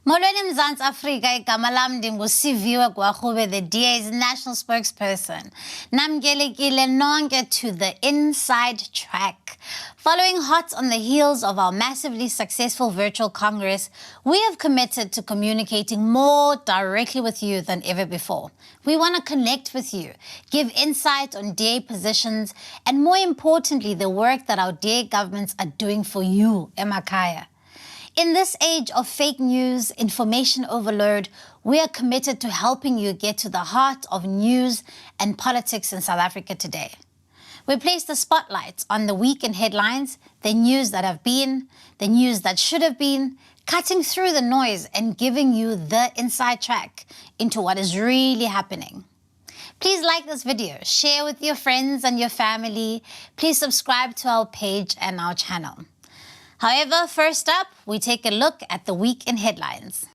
Molweni Mzansi Afrika, igama lam ndinguSiviwe Gwarube, the DA's National Spokesperson. Namgelekile nonke to the Inside Track. Following hot on the heels of our massively successful virtual Congress, we have committed to communicating more directly with you than ever before. We want to connect with you, give insight on DA positions, and more importantly, the work that our DA governments are doing for you, emakhaya. In this age of fake news, information overload, we are committed to helping you get to the heart of news and politics in South Africa today. We place the spotlight on the week in headlines, the news that have been, the news that should have been, cutting through the noise and giving you the inside track into what is really happening. Please like this video, share with your friends and your family. Please subscribe to our page and our channel. However, first up, we take a look at the week in headlines.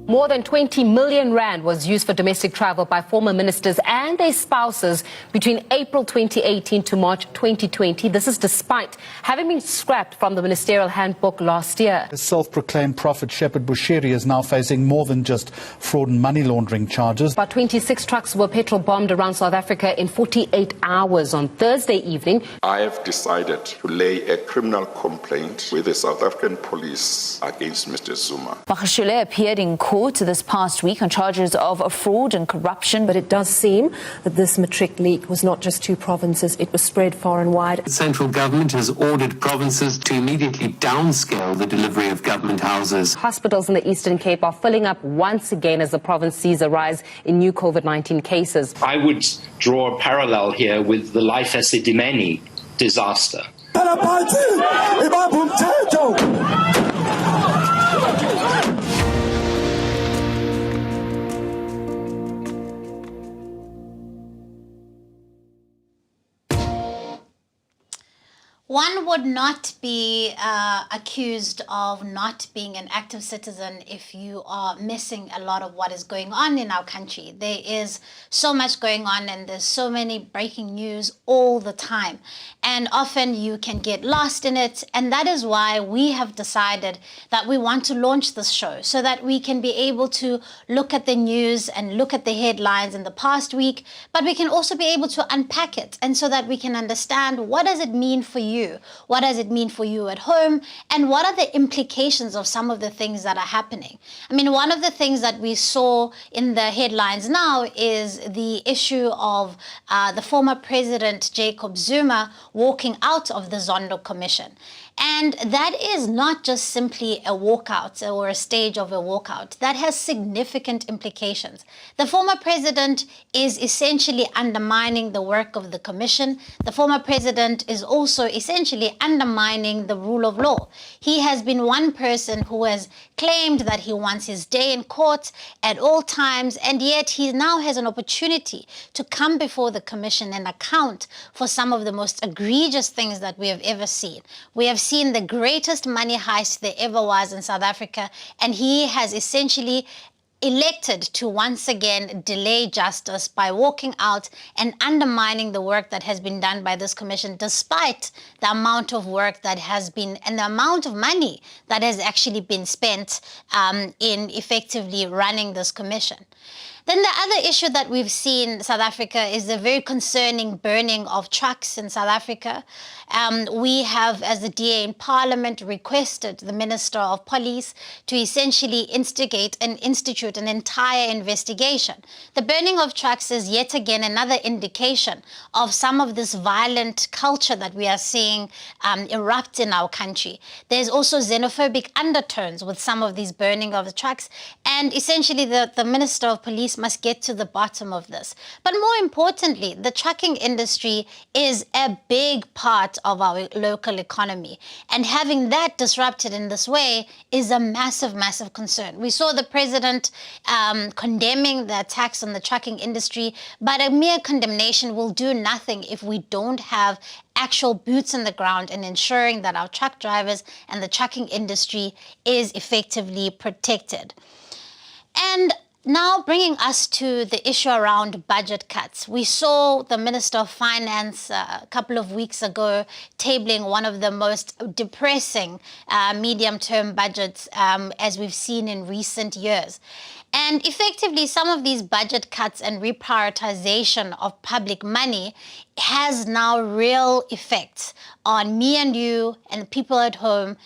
More than 20 million rand was used for domestic travel by former ministers and their spouses between April 2018 to March 2020. This is despite having been scrapped from the ministerial handbook last year. The self-proclaimed prophet Shepherd Bushiri is now facing more than just fraud and money laundering charges. About 26 trucks were petrol bombed around South Africa in 48 hours on Thursday evening. I have decided to lay a criminal complaint with the South African police against Mr. Zuma. Magashule appeared in court this past week on charges of fraud and corruption. But it does seem that this matric leak was not just two provinces, it was spread far and wide. The central government has ordered provinces to immediately downscale the delivery of government houses. Hospitals in the Eastern Cape are filling up once again as the province sees a rise in new COVID-19 cases. I would draw a parallel here with the Life Esidimeni disaster. One would not be accused of not being an active citizen if you are missing a lot of what is going on in our country. There is so much going on and there's so many breaking news all the time. And often you can get lost in it. And that is why we have decided that we want to launch this show so that we can be able to look at the news and look at the headlines in the past week, but we can also be able to unpack it and so that we can understand what does it mean for you? What does it mean for you at home? And what are the implications of some of the things that are happening? I mean, one of the things that we saw in the headlines now is the issue of the former president, Jacob Zuma, walking out of the Zondo Commission. And that is not just simply a walkout or a stage of a walkout. That has significant implications. The former president is essentially undermining the work of the commission. The former president is also essentially undermining the rule of law. He has been one person who has claimed that he wants his day in court at all times, and yet he now has an opportunity to come before the commission and account for some of the most egregious things that we have ever seen. We have seen the greatest money heist there ever was in South Africa, and he has essentially elected to once again delay justice by walking out and undermining the work that has been done by this commission, despite the amount of work that has been and the amount of money that has actually been spent in effectively running this commission. Then the other issue that we've seen in South Africa is the very concerning burning of trucks in South Africa. We have, as the DA in Parliament, requested the Minister of Police to essentially instigate and institute an entire investigation. The burning of trucks is yet again another indication of some of this violent culture that we are seeing erupt in our country. There's also xenophobic undertones with some of these burning of the trucks, and essentially the Minister of Police must get to the bottom of this. But more importantly, the trucking industry is a big part of our local economy, and having that disrupted in this way is a massive, massive concern. We saw the president condemning the attacks on the trucking industry, but a mere condemnation will do nothing if we don't have actual boots on the ground and ensuring that our truck drivers and the trucking industry is effectively protected. And Now bringing us to the issue around budget cuts. We saw the Minister of Finance a couple of weeks ago tabling one of the most depressing medium-term budgets as we've seen in recent years. And effectively, some of these budget cuts and reprioritization of public money has now real effects on me and you and people at home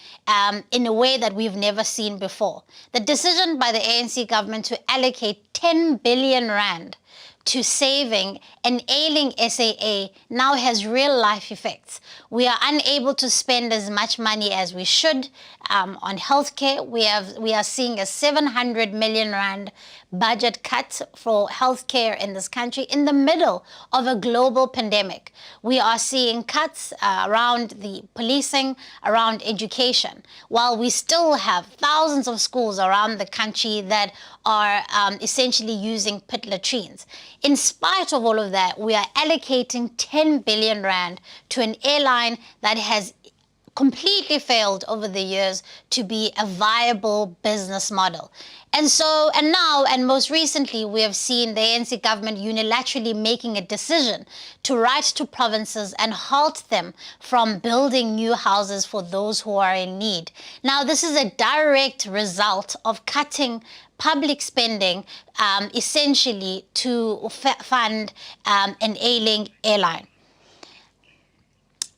in a way that we've never seen before. The decision by the ANC government to allocate 10 billion rand to saving an ailing SAA now has real life effects. We are unable to spend as much money as we should on healthcare. We are seeing a 700 million rand budget cut for healthcare in this country in the middle of a global pandemic. We are seeing cuts around the policing, around education, while we still have thousands of schools around the country that are essentially using pit latrines. In spite of all of that, we are allocating 10 billion rand to an airline that has completely failed over the years to be a viable business model. And now, most recently, we have seen the ANC government unilaterally making a decision to write to provinces and halt them from building new houses for those who are in need. Now, this is a direct result of cutting public spending essentially to fund an ailing airline.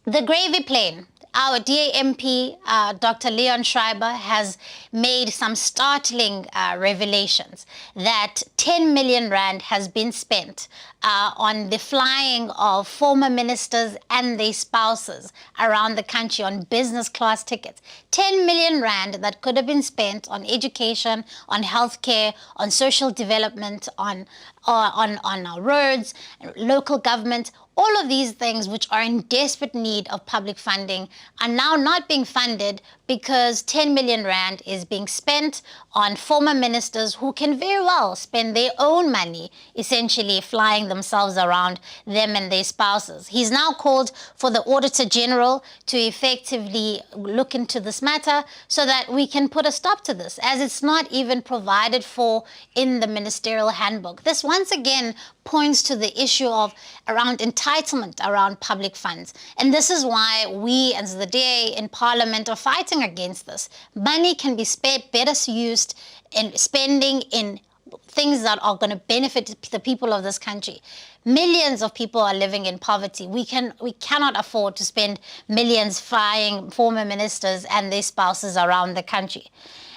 The gravy plane. Our DAMP, Dr. Leon Schreiber, has made some startling revelations that 10 million rand has been spent on the flying of former ministers and their spouses around the country on business class tickets. 10 million rand that could have been spent on education, on healthcare, on social development, on our roads, local government. All of these things which are in desperate need of public funding are now not being funded because 10 million rand is being spent on former ministers who can very well spend their own money, essentially flying themselves around, them and their spouses. He's now called for the Auditor General to effectively look into this matter so that we can put a stop to this, as it's not even provided for in the ministerial handbook. This once again points to the issue of around entitlement around public funds. And this is why we as the DA in Parliament are fighting against this. Money can be better used in spending in things that are going to benefit the people of this country. Millions of people are living in poverty. We cannot afford to spend millions flying former ministers and their spouses around the country.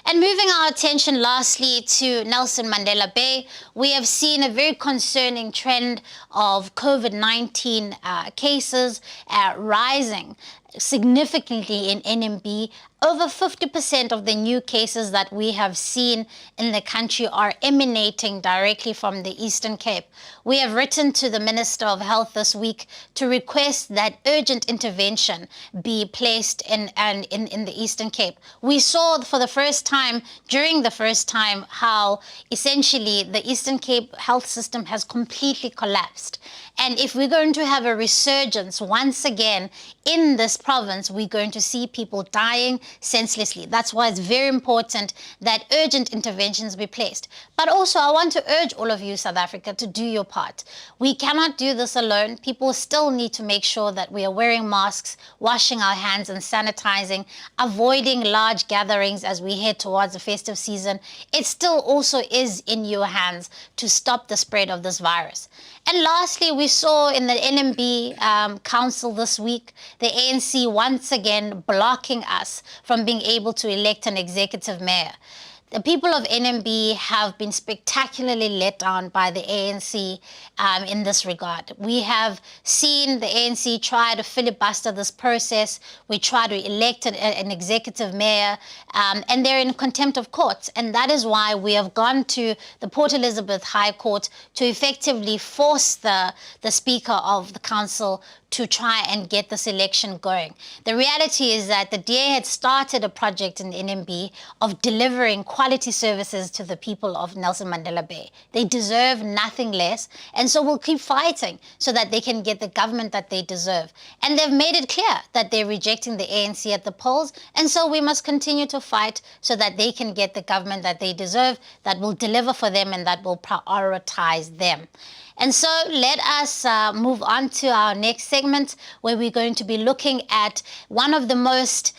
And moving our attention lastly to Nelson Mandela Bay, we have seen a very concerning trend of COVID-19 cases rising significantly in NMB. Over 50% of the new cases that we have seen in the country are emanating directly from the Eastern Cape. We have written to the Minister of Health this week to request that urgent intervention be placed in the Eastern Cape. We saw for the first time, during the first time, how essentially the Eastern Cape health system has completely collapsed. And if we're going to have a resurgence once again in this province, we're going to see people dying senselessly. That's why it's very important that urgent interventions be placed. But also, I want to urge all of you, South Africa, to do your part. We cannot do this alone. People still need to make sure that we are wearing masks, washing our hands and sanitizing, avoiding large gatherings as we head towards the festive season. It still also is in your hands to stop the spread of this virus. And lastly, we saw in the NMB Council this week, the ANC once again blocking us from being able to elect an executive mayor. The people of NMB have been spectacularly let down by the ANC in this regard. We have seen the ANC try to filibuster this process. We try to elect an executive mayor, and they're in contempt of court. And that is why we have gone to the Port Elizabeth High Court to effectively force the Speaker of the Council to try and get this election going. The reality is that the DA had started a project in the NMB of delivering quality services to the people of Nelson Mandela Bay. They deserve nothing less, and so we'll keep fighting so that they can get the government that they deserve. And they've made it clear that they're rejecting the ANC at the polls, and so we must continue to fight so that they can get the government that they deserve, that will deliver for them and that will prioritize them. And so let us move on to our next segment, where we're going to be looking at one of the most,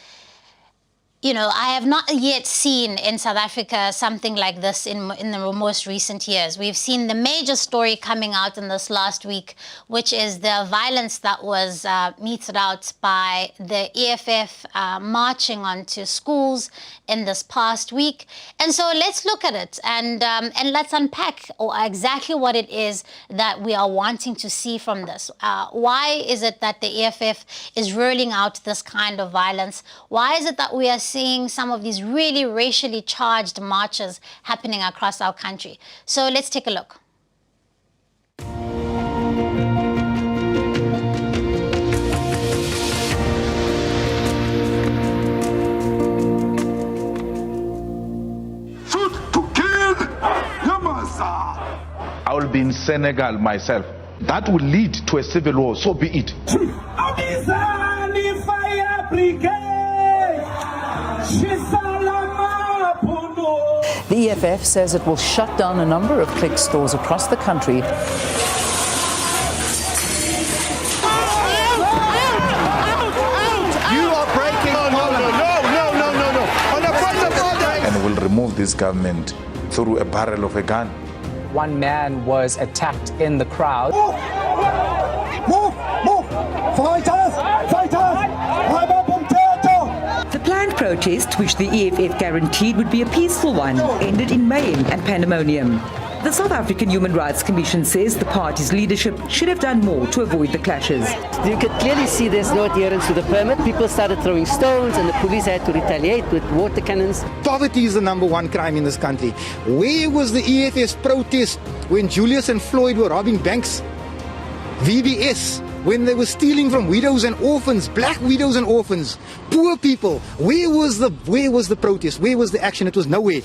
I have not yet seen in South Africa something like this in the most recent years. We've seen the major story coming out in this last week, which is the violence that was meted out by the EFF marching onto schools in this past week. And so let's look at it and let's unpack exactly what it is that we are wanting to see from this. Why is it that the EFF is rolling out this kind of violence? Why is it that we are seeing some of these really racially charged marches happening across our country? So let's take a look. I will be in Senegal myself. That will lead to a civil war, so be it. The EFF says it will shut down a number of Click stores across the country. You are breaking no. And will remove this government through a barrel of a gun. One man was attacked in the crowd. Move! Fighters! The planned protest, which the EFF guaranteed would be a peaceful one, ended in mayhem and pandemonium. The South African Human Rights Commission says the party's leadership should have done more to avoid the clashes. You could clearly see there's no adherence to the permit. People started throwing stones and the police had to retaliate with water cannons. Poverty is the #1 crime in this country. Where was the EFF's protest when Julius and Floyd were robbing banks? VBS, when they were stealing from widows and orphans, black widows and orphans, poor people. Where was the protest? Where was the action? It was nowhere.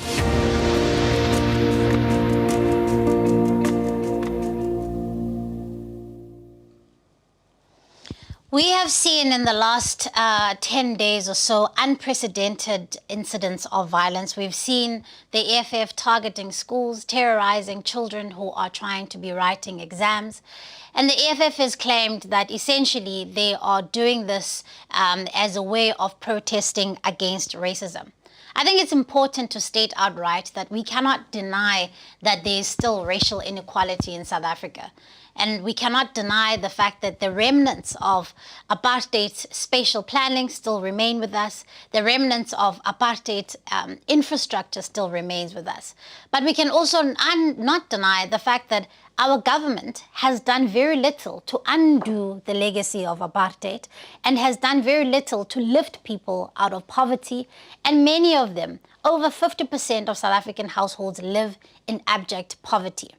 We have seen in the last 10 days or so unprecedented incidents of violence. We've seen the EFF targeting schools, terrorizing children who are trying to be writing exams. And the EFF has claimed that essentially they are doing this as a way of protesting against racism. I think it's important to state outright that we cannot deny that there is still racial inequality in South Africa. And we cannot deny the fact that the remnants of apartheid spatial planning still remain with us. The remnants of apartheid infrastructure still remains with us. But we can also not deny the fact that our government has done very little to undo the legacy of apartheid and has done very little to lift people out of poverty. And many of them, over 50% of South African households, live in abject poverty.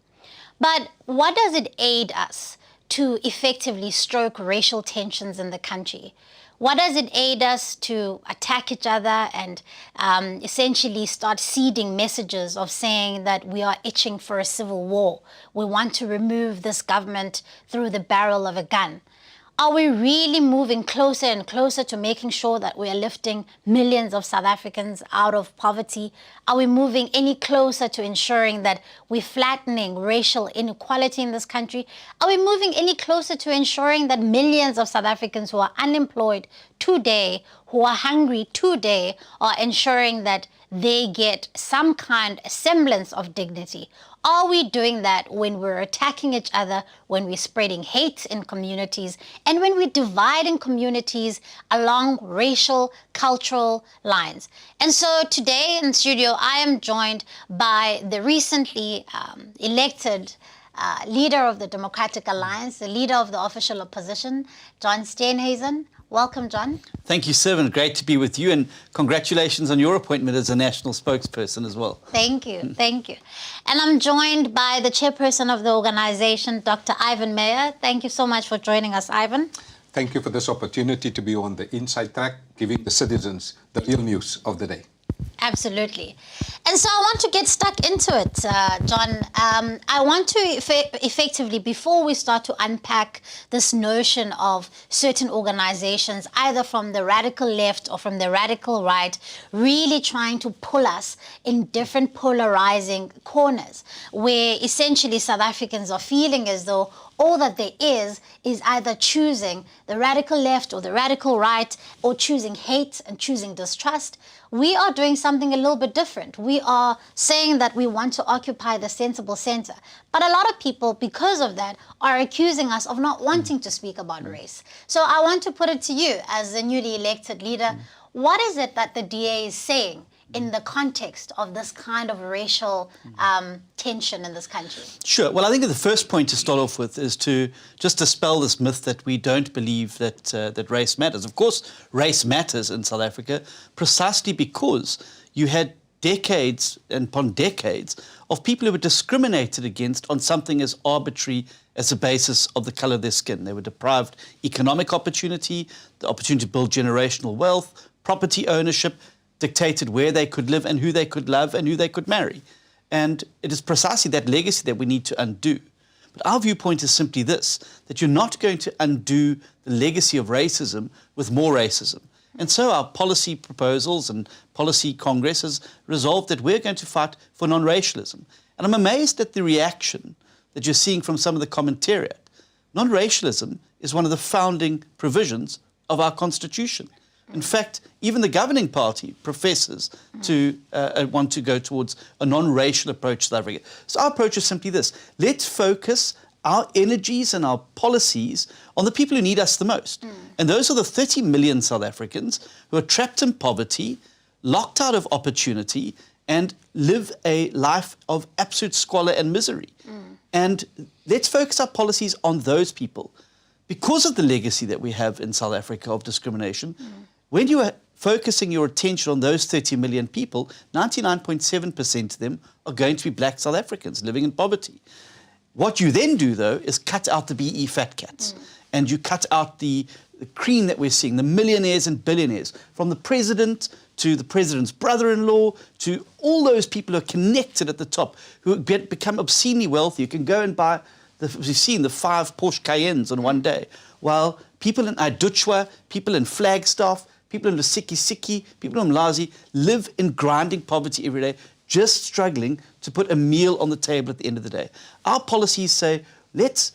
But what does it aid us to effectively stroke racial tensions in the country? What does it aid us to attack each other and essentially start seeding messages of saying that we are itching for a civil war? We want to remove this government through the barrel of a gun. Are we really moving closer and closer to making sure that we are lifting millions of South Africans out of poverty? Are we moving any closer to ensuring that we're flattening racial inequality in this country? Are we moving any closer to ensuring that millions of South Africans who are unemployed today, who are hungry today, are ensuring that they get some kind, semblance of dignity? Are we doing that when we're attacking each other, when we're spreading hate in communities, and when we're dividing communities along racial, cultural lines? And so today in studio, I am joined by the recently elected leader of the Democratic Alliance, the leader of the official opposition, John Steenhuisen. Welcome, John. Thank you, Sivan. Great to be with you, and congratulations on your appointment as a national spokesperson as well. Thank you. Thank you. And I'm joined by the chairperson of the organization, Dr. Ivan Meyer. Thank you so much for joining us, Ivan. Thank you for this opportunity to be on the Inside Track, giving the citizens the real news of the day. Absolutely. And so I want to get stuck into it, John. I want to effectively, before we start to unpack this notion of certain organizations, either from the radical left or from the radical right, really trying to pull us in different polarizing corners, where essentially South Africans are feeling as though all that there is either choosing the radical left or the radical right, or choosing hate and choosing distrust. We are doing something a little bit different. We are saying that we want to occupy the sensible center. But a lot of people, because of that, are accusing us of not wanting to speak about race. So I want to put it to you as the newly elected leader. What is it that the DA is saying in the context of this kind of racial tension in this country? Sure. Well, I think the first point to start off with is to just dispel this myth that we don't believe that that race matters. Of course, race matters in South Africa precisely because you had decades and upon decades of people who were discriminated against on something as arbitrary as the basis of the colour of their skin. They were deprived economic opportunity, the opportunity to build generational wealth, property ownership, dictated where they could live and who they could love and who they could marry. And it is precisely that legacy that we need to undo. But our viewpoint is simply this, that you're not going to undo the legacy of racism with more racism. And so our policy proposals and policy congress has resolved that we're going to fight for non-racialism. And I'm amazed at the reaction that you're seeing from some of the commentariat. Non-racialism is one of the founding provisions of our constitution. In fact, even the governing party professes to want to go towards a non-racial approach to South Africa. So our approach is simply this. Let's focus our energies and our policies on the people who need us the most. And those are the 30 million South Africans who are trapped in poverty, locked out of opportunity, and live a life of absolute squalor and misery. And let's focus our policies on those people. Because of the legacy that we have in South Africa of discrimination, when you are focusing your attention on those 30 million people, 99.7% of them are going to be black South Africans living in poverty. What you then do, though, is cut out the BE fat cats. And you cut out the cream that we're seeing, the millionaires and billionaires, from the president to the president's brother-in-law to all those people who are connected at the top, who become obscenely wealthy. You can go and buy, we've seen the 5 Porsche Cayennes on one day, while people in Iduchwa, people in Flagstaff, people in Lusiki, people in Mlazi live in grinding poverty every day, just struggling to put a meal on the table at the end of the day. Our policies say, let's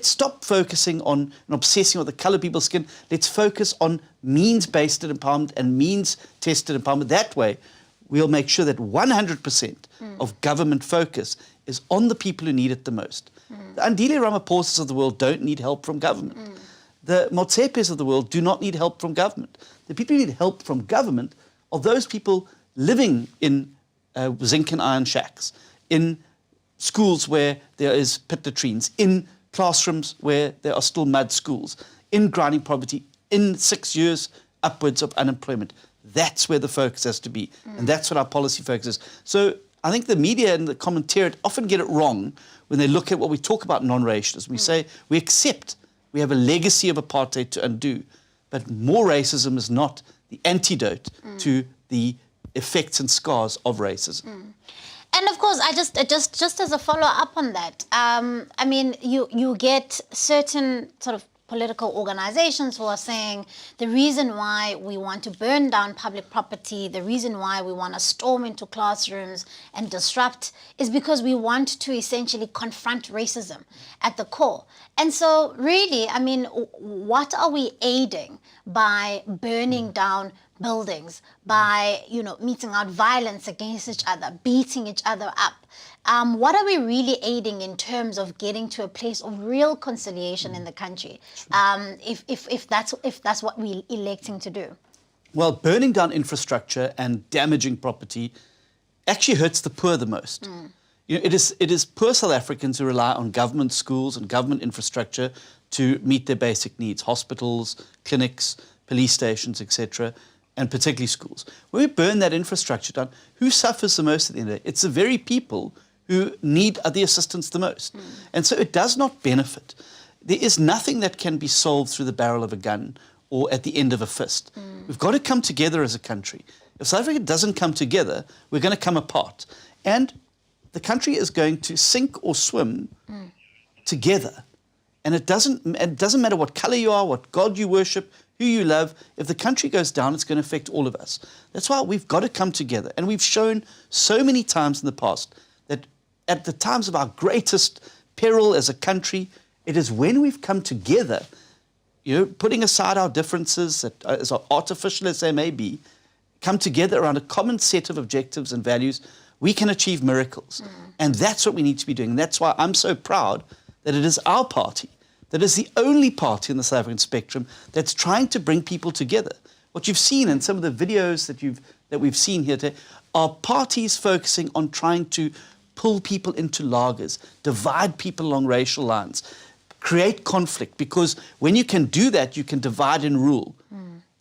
stop focusing on and obsessing on the colour of people's skin. Let's focus on means-based empowerment and means-tested empowerment. That way, we'll make sure that 100% of government focus is on the people who need it the most. The Andile Ramaphosas of the world don't need help from government. The Motsepes of the world do not need help from government. The people who need help from government are those people living in zinc and iron shacks, in schools where there is pit latrines, in classrooms where there are still mud schools, in grinding poverty, in 6 years upwards of unemployment. That's where the focus has to be, and that's what our policy focus is. So I think the media and the commentariat often get it wrong when they look at what we talk about non-racialism. We say we accept we have a legacy of apartheid to undo, but more racism is not the antidote to the effects and scars of racism. And of course, I just as a follow-up on that, I mean, you get certain sort of political organizations who are saying the reason why we want to burn down public property, the reason why we want to storm into classrooms and disrupt is because we want to essentially confront racism at the core. And so really, I mean, what are we aiding by burning down buildings, by, you know, meting out violence against each other, beating each other up? What are we really aiding in terms of getting to a place of real conciliation in the country, if that's what we're electing to do? Well, burning down infrastructure and damaging property actually hurts the poor the most. You know, it is poor South Africans who rely on government schools and government infrastructure to meet their basic needs, hospitals, clinics, police stations, etc., and particularly schools. When we burn that infrastructure down, who suffers the most at the end of the day? It's the very people who need the assistance the most. And so it does not benefit there is nothing that can be solved through the barrel of a gun or at the end of a fist. We've got to come together as a country. If South Africa doesn't come together, we're going to come apart. And the country is going to sink or swim together. And it doesn't matter what color you are, what God you worship, who you love. If the country goes down, it's going to affect all of us. That's why we've got to come together. And we've shown so many times in the past that at the times of our greatest peril as a country, it is when we've come together, putting aside our differences, as artificial as they may be, come together around a common set of objectives and values, we can achieve miracles. And that's what we need to be doing. And that's why I'm so proud that it is our party that is the only party in the South African spectrum that's trying to bring people together. What you've seen in some of the videos that we've seen here today are parties focusing on trying to pull people into lagers, divide people along racial lines, create conflict, because when you can do that, you can divide and rule.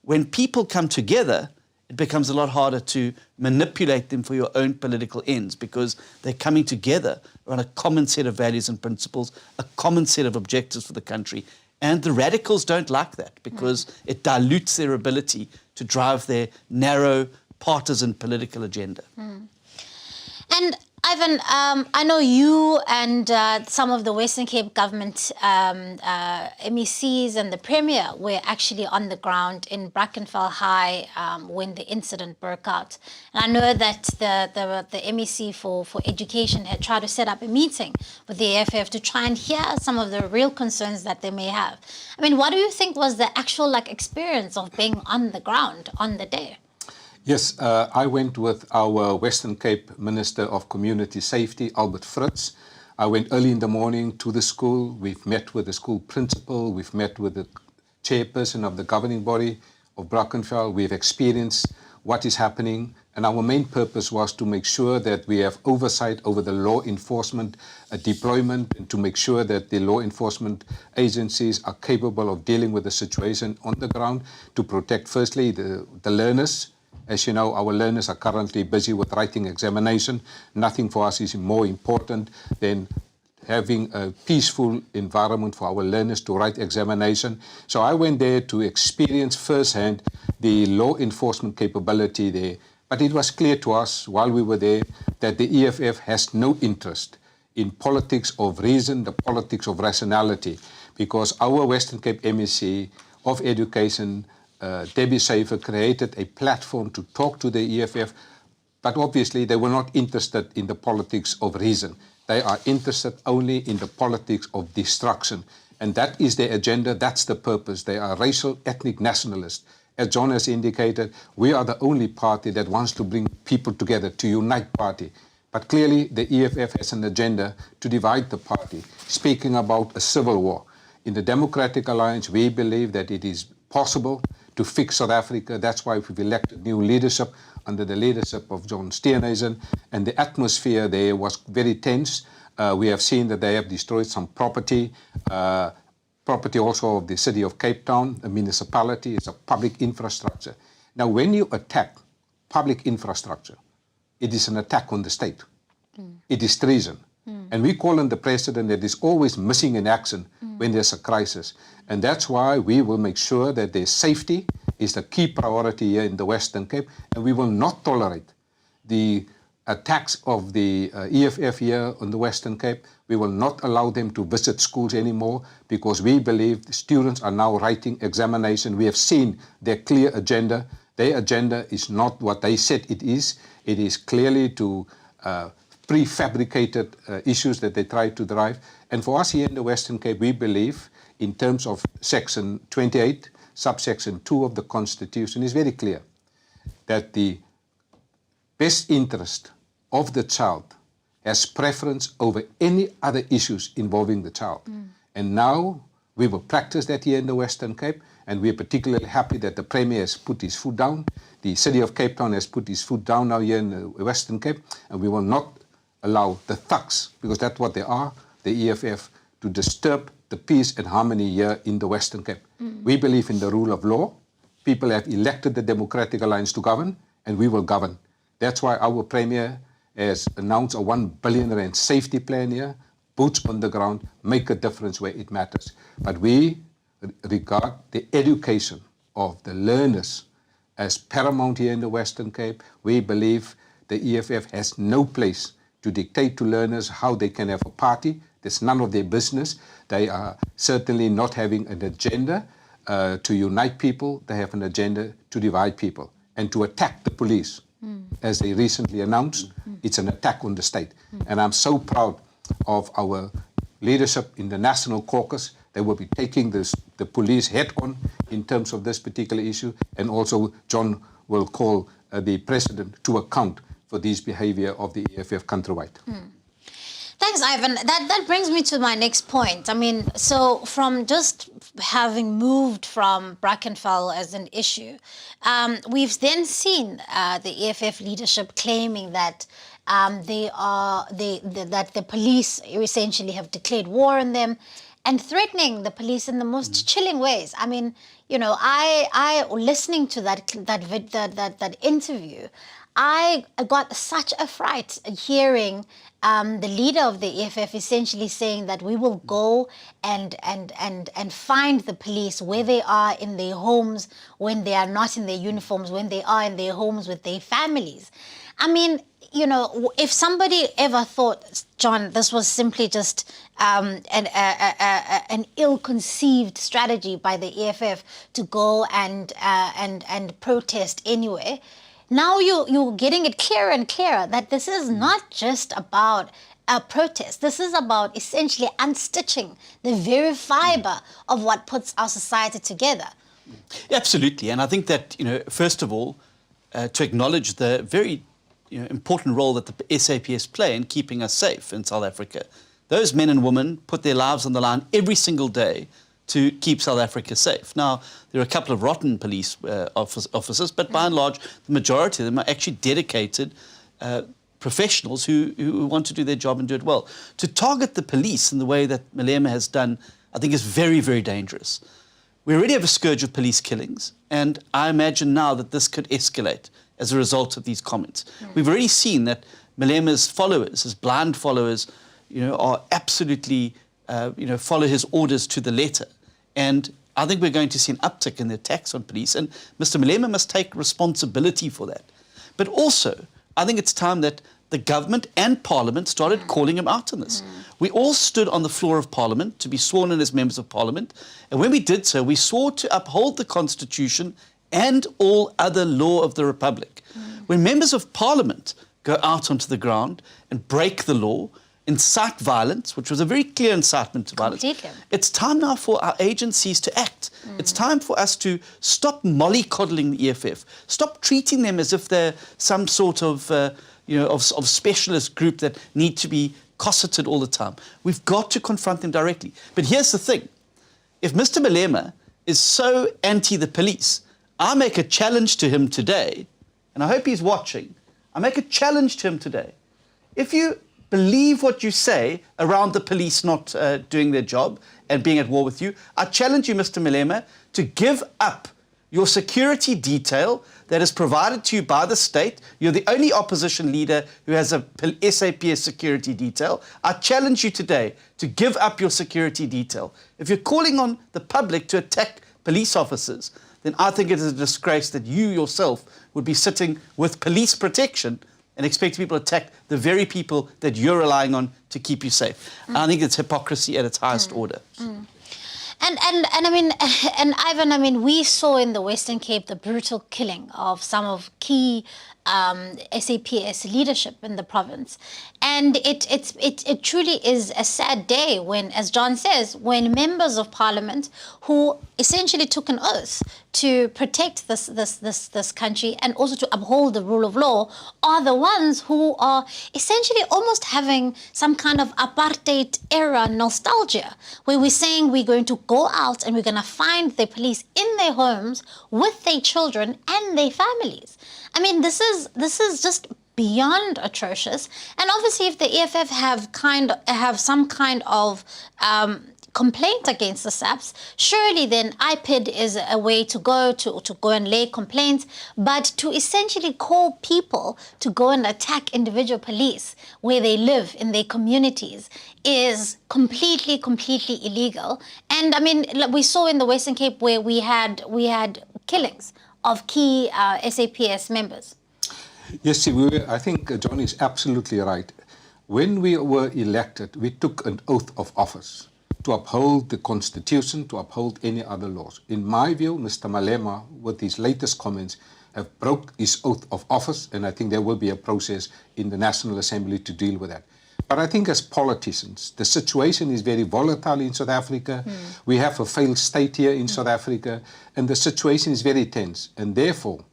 When people come together, it becomes a lot harder to manipulate them for your own political ends, because they're coming together around a common set of values and principles, a common set of objectives for the country. And the radicals don't like that, because it dilutes their ability to drive their narrow, partisan political agenda. And Ivan, I know you and some of the Western Cape government MECs and the Premier were actually on the ground in Brackenfell High when the incident broke out. And I know that the MEC for Education had tried to set up a meeting with the EFF to try and hear some of the real concerns that they may have. I mean, what do you think was the actual experience of being on the ground on the day? Yes, I went with our Western Cape Minister of Community Safety, Albert Fritz. I went early in the morning to the school. We've met with the school principal. We've met with the chairperson of the governing body of Brackenfell. We've experienced what is happening. And our main purpose was to make sure that we have oversight over the law enforcement deployment, and to make sure that the law enforcement agencies are capable of dealing with the situation on the ground, to protect, firstly, the learners. As you know, our learners are currently busy with writing examination. Nothing for us is more important than having a peaceful environment for our learners to write examination. So I went there to experience firsthand the law enforcement capability there. But it was clear to us while we were there that the EFF has no interest in politics of reason, the politics of rationality, because our Western Cape MEC of Education, Debbie Safer, created a platform to talk to the EFF, but obviously they were not interested in the politics of reason. They are interested only in the politics of destruction. And that is their agenda, that's the purpose. They are racial, ethnic nationalists. As John has indicated, we are the only party that wants to bring people together, to unite party. But clearly the EFF has an agenda to divide the party, speaking about a civil war. In the Democratic Alliance, we believe that it is possible to fix South Africa. That's why we've elected new leadership under the leadership of John Steenhuisen. And the atmosphere there was very tense. We have seen that they have destroyed some property, property also of the city of Cape Town, a municipality. It's a public infrastructure. Now, when you attack public infrastructure, it is an attack on the state. It is treason. And we call on the president that is always missing in action when there's a crisis. And that's why we will make sure that their safety is the key priority here in the Western Cape. And we will not tolerate the attacks of the EFF here on the Western Cape. We will not allow them to visit schools anymore, because we believe the students are now writing examination. We have seen their clear agenda. Their agenda is not what they said it is. It is clearly to prefabricated issues that they try to drive. And for us here in the Western Cape, we believe in terms of Section 28, subsection 2 of the Constitution is very clear that the best interest of the child has preference over any other issues involving the child. And now we will practice that here in the Western Cape, and we are particularly happy that the Premier has put his foot down. The city of Cape Town has put his foot down now here in the Western Cape, and we will not allow the thugs, because that's what they are, the EFF, to disturb the peace and harmony here in the Western Cape. We believe in the rule of law. People have elected the Democratic Alliance to govern, and we will govern. That's why our Premier has announced a R1 billion safety plan here, boots on the ground, make a difference where it matters. But we regard the education of the learners as paramount here in the Western Cape. We believe the EFF has no place to dictate to learners how they can have a party. It's none of their business. They are certainly not having an agenda to unite people. They have an agenda to divide people and to attack the police. As they recently announced, it's an attack on the state. And I'm so proud of our leadership in the National Caucus. They will be taking the police head on in terms of this particular issue. And also John will call the president to account for this behavior of the EFF countrywide. Thanks, Ivan. That brings me to my next point. I mean, so from just having moved from Brackenfell as an issue, we've then seen the EFF leadership claiming that that the police essentially have declared war on them and threatening the police in the most chilling ways. I mean, you know, I listening to that interview, I got such a fright hearing the leader of the EFF essentially saying that we will go and find the police where they are in their homes, when they are not in their uniforms, when they are in their homes with their families. I mean, you know, if somebody ever thought, John, this was simply just an ill-conceived strategy by the EFF to go and protest anywhere, now you're getting it clearer and clearer that this is not just about a protest. This is about essentially unstitching the very fiber of what puts our society together. Absolutely. And I think that, you know, first of all, to acknowledge the very important role that the SAPS play in keeping us safe in South Africa. Those men and women put their lives on the line every single day to keep South Africa safe. Now, there are a couple of rotten police officers, but by and large, the majority of them are actually dedicated professionals who want to do their job and do it well. To target the police in the way that Malema has done, I think is very, very dangerous. We already have a scourge of police killings, and I imagine now that this could escalate as a result of these comments. We've already seen that Malema's followers, his blind followers, are absolutely, follow his orders to the letter. And I think we're going to see an uptick in the attacks on police, and Mr. Malema must take responsibility for that. But also, I think it's time that the government and Parliament started calling him out on this. We all stood on the floor of Parliament to be sworn in as members of Parliament, and when we did so, we swore to uphold the Constitution and all other law of the Republic. When members of Parliament go out onto the ground and break the law, incite violence, which was a very clear incitement to violence, it's time now for our agencies to act. It's time for us to stop mollycoddling the EFF, stop treating them as if they're some sort of, of specialist group that need to be cosseted all the time. We've got to confront them directly. But here's the thing. If Mr. Malema is so anti the police, I make a challenge to him today, and I hope he's watching. I make a challenge to him today. If you believe what you say around the police not doing their job and being at war with you, I challenge you, Mr. Malema, to give up your security detail that is provided to you by the state. You're the only opposition leader who has a SAPS security detail. I challenge you today to give up your security detail. If you're calling on the public to attack police officers, then I think it is a disgrace that you yourself would be sitting with police protection and expect people to attack the very people that you're relying on to keep you safe. I think it's hypocrisy at its highest order. And I mean, and Ivan, I mean, we saw in the Western Cape the brutal killing of some of key SAPS leadership in the province, and it truly is a sad day when, as John says, when members of Parliament who essentially took an oath to protect this country and also to uphold the rule of law are the ones who are essentially almost having some kind of apartheid era nostalgia, where we're saying we're going to go out and we're going to find the police in their homes with their children and their families. I mean, this is just beyond atrocious. And obviously, if the EFF have some kind of complaint against the SAPS, surely then IPID is a way to go and lay complaints, but to essentially call people to go and attack individual police where they live in their communities is completely illegal. And I mean, we saw in the Western Cape where we had killings of key SAPS members. Yes, I think John is absolutely right. When we were elected, we took an oath of office to uphold the Constitution, to uphold any other laws. In my view, Mr. Malema, with his latest comments, have broke his oath of office, and I think there will be a process in the National Assembly to deal with that. But I think as politicians, the situation is very volatile in South Africa. We have a failed state here in South Africa, and the situation is very tense. And therefore,